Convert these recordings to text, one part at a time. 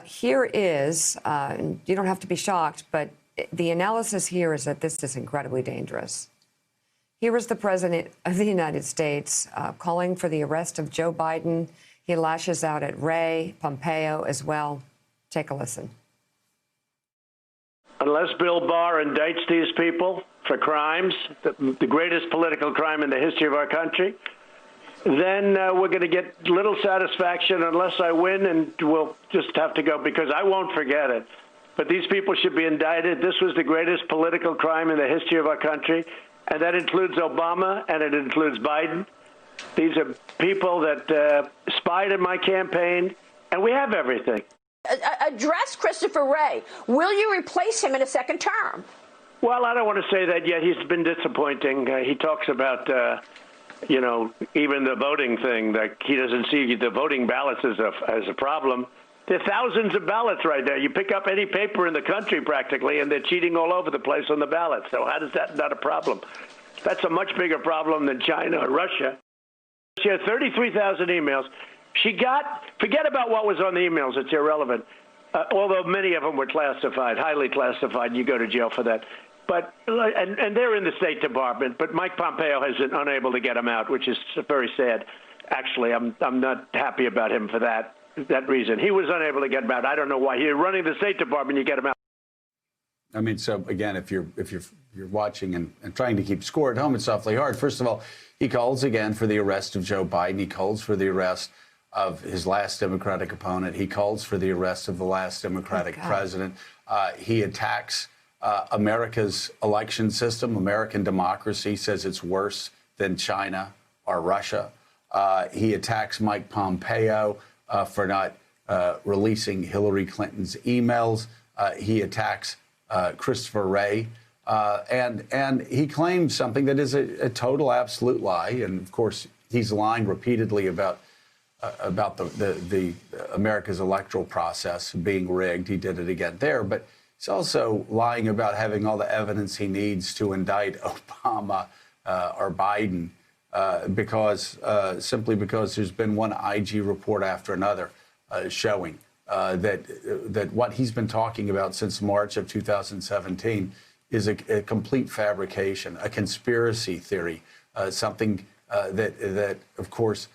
Here is, you don't have to be shocked, but the analysis here is that this is incredibly dangerous. Here is the President of the United States calling for the arrest of Joe Biden. He lashes out at Ray Pompeo as well. Take a listen. Unless Bill Barr indicts these people for crimes, the greatest political crime in the history of our country, then we're going to get little satisfaction unless I win, and we'll just have to go, because I won't forget it. But these people should be indicted. This was the greatest political crime in the history of our country, and that includes Obama, and it includes Biden. These are people that spied in my campaign, and we have everything. Address Christopher Wray. Will you replace him in a second term? Well, I don't want to say that yet. He's been disappointing. He talks about, even the voting thing, that he doesn't see the voting ballots as a problem. There are thousands of ballots right there. You pick up any paper in the country practically, and they're cheating all over the place on the ballots. So how is that not a problem? That's a much bigger problem than China or Russia. She had 33,000 emails. Forget about what was on the emails. It's irrelevant. Although many of them were classified, highly classified. You go to jail for that. But and they're in the State Department. But Mike Pompeo has been unable to get them out, which is very sad. Actually, I'm not happy about him for that reason. He was unable to get them out. I don't know why. You're running the State Department, you get them out. I mean, so again, if you're watching and trying to keep score at home, it's awfully hard. First of all, he calls again for the arrest of Joe Biden. He calls for the arrest of his last Democratic opponent. He calls for the arrest of the last Democratic president. He attacks America's election system, American democracy, says it's worse than China or Russia. He attacks Mike Pompeo for not releasing Hillary Clinton's emails. He attacks Christopher Wray. And he claims something that is a total absolute lie. And of course, he's lying repeatedly about the America's electoral process being rigged. He did it again there, but he's also lying about having all the evidence he needs to indict Obama or Biden simply because there's been one IG report after another showing that what he's been talking about since March of 2017 is a complete fabrication, a conspiracy theory, something that, of course,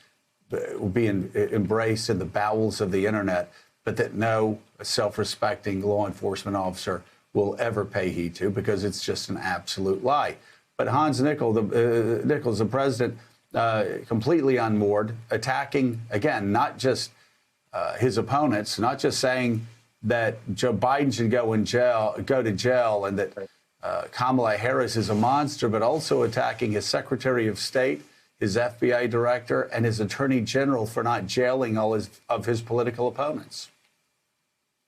will be embraced in the bowels of the internet, but that no self-respecting law enforcement officer will ever pay heed to, because it's just an absolute lie. But Hans Nicolle, the president, completely unmoored, attacking, again, not just his opponents, not just saying that Joe Biden should go to jail, and that Kamala Harris is a monster, but also attacking his Secretary of State, his FBI director, and his Attorney General for not jailing all of his political opponents.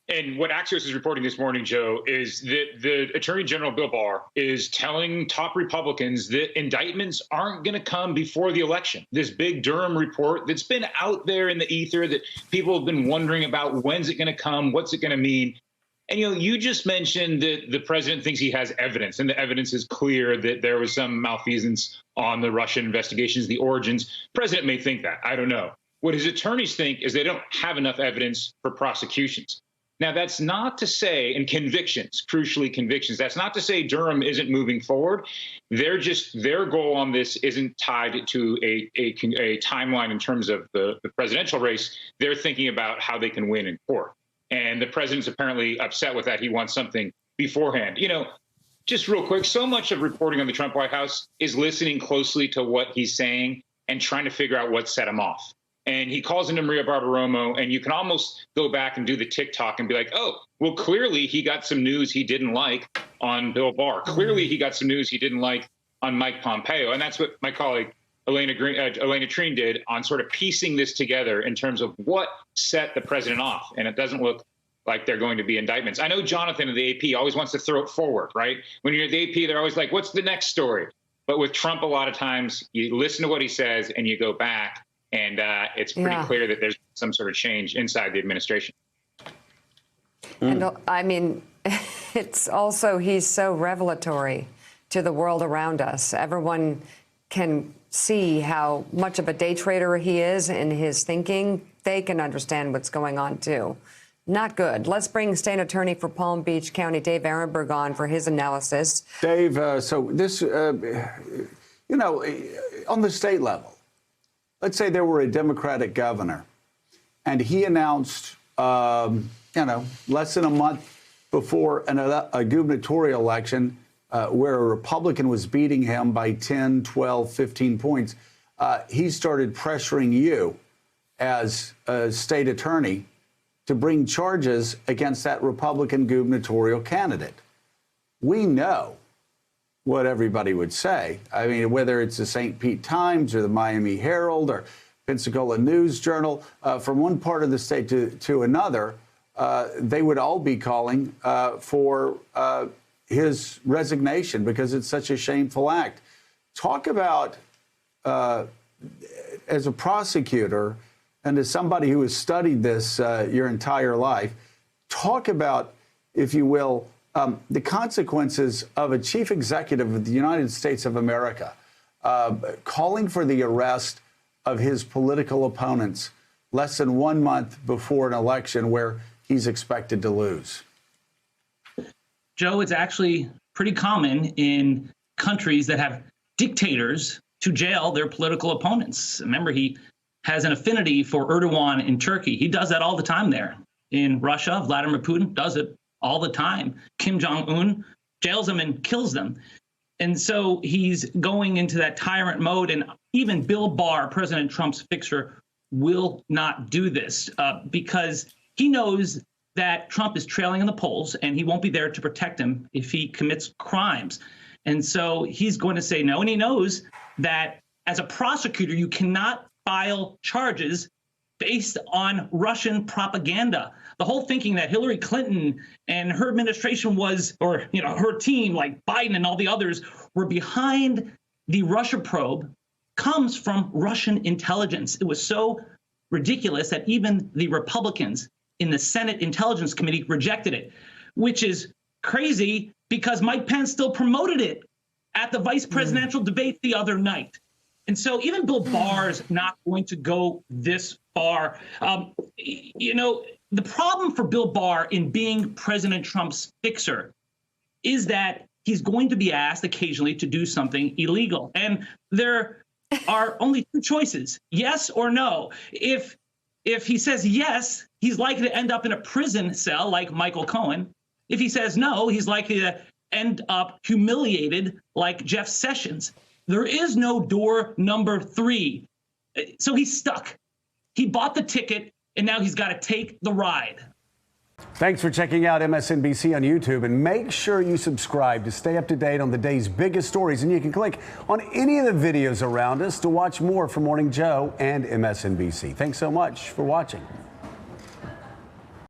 And what Axios is reporting this morning, Joe, is that the Attorney General, Bill Barr, is telling top Republicans that indictments aren't going to come before the election. This big Durham report that's been out there in the ether that people have been wondering about, when's it going to come? What's it going to mean? And, you just mentioned that the president thinks he has evidence, and the evidence is clear that there was some malfeasance on the Russian investigations, the origins. The president may think that. I don't know. What his attorneys think is they don't have enough evidence for prosecutions. Now, that's not to say, and convictions, crucially convictions, that's not to say Durham isn't moving forward. Their goal on this isn't tied to a timeline in terms of the presidential race. They're thinking about how they can win in court. And the president's apparently upset with that. He wants something beforehand. Just real quick, so much of reporting on the Trump White House is listening closely to what he's saying and trying to figure out what set him off. And he calls into Maria Bartiromo, and you can almost go back and do the TikTok and be like, oh, well, clearly he got some news he didn't like on Bill Barr. Clearly he got some news he didn't like on Mike Pompeo. And that's what my colleague Elena Treen did on sort of piecing this together in terms of what set the president off. And it doesn't look like they're going to be indictments. I know Jonathan of the AP always wants to throw it forward, right? When you're at the AP, they're always like, what's the next story? But with Trump, a lot of times you listen to what he says and you go back, and it's pretty clear that there's some sort of change inside the administration. And I mean, it's also, he's so revelatory to the world around us. Everyone can see how much of a day trader he is in his thinking. They can understand what's going on, too. Not good. Let's bring State Attorney for Palm Beach County, Dave Ehrenberg, on for his analysis. Dave, so this, you know, on the state level, let's say there were a Democratic governor and he announced, you know, less than a month before a gubernatorial election where a Republican was beating him by 10, 12, 15 points, he started pressuring you as a state attorney to bring charges against that Republican gubernatorial candidate. We know what everybody would say. I mean, whether it's the St. Pete Times or the Miami Herald or Pensacola News Journal, from one part of the state to another, they would all be calling for his resignation because it's such a shameful act. Talk about, as a prosecutor and as somebody who has studied this your entire life, talk about, if you will, the consequences of a chief executive of the United States of America calling for the arrest of his political opponents less than 1 month before an election where he's expected to lose. Joe, it's actually pretty common in countries that have dictators to jail their political opponents. Remember, he has an affinity for Erdogan in Turkey. He does that all the time there. In Russia, Vladimir Putin does it all the time. Kim Jong-un jails them and kills them. And so he's going into that tyrant mode. And even Bill Barr, President Trump's fixer, will not do this because he knows that Trump is trailing in the polls and he won't be there to protect him if he commits crimes. And so he's going to say no. And he knows that as a prosecutor, you cannot file charges based on Russian propaganda. The whole thinking that Hillary Clinton and her administration was, or, you know, her team, like Biden and all the others, were behind the Russia probe comes from Russian intelligence. It was so ridiculous that even the Republicans in the Senate Intelligence Committee rejected it, which is crazy because Mike Pence still promoted it at the vice presidential debate the other night. And so even Bill Barr's not going to go this far. You know, the problem for Bill Barr in being President Trump's fixer is that he's going to be asked occasionally to do something illegal. And there are only two choices, yes or no. If he says yes, he's likely to end up in a prison cell like Michael Cohen. If he says no, he's likely to end up humiliated like Jeff Sessions. There is no door number 3. So he's stuck. He bought the ticket, and now he's got to take the ride. Thanks for checking out MSNBC on YouTube, and make sure you subscribe to stay up to date on the day's biggest stories. And you can click on any of the videos around us to watch more from Morning Joe and MSNBC. Thanks so much for watching.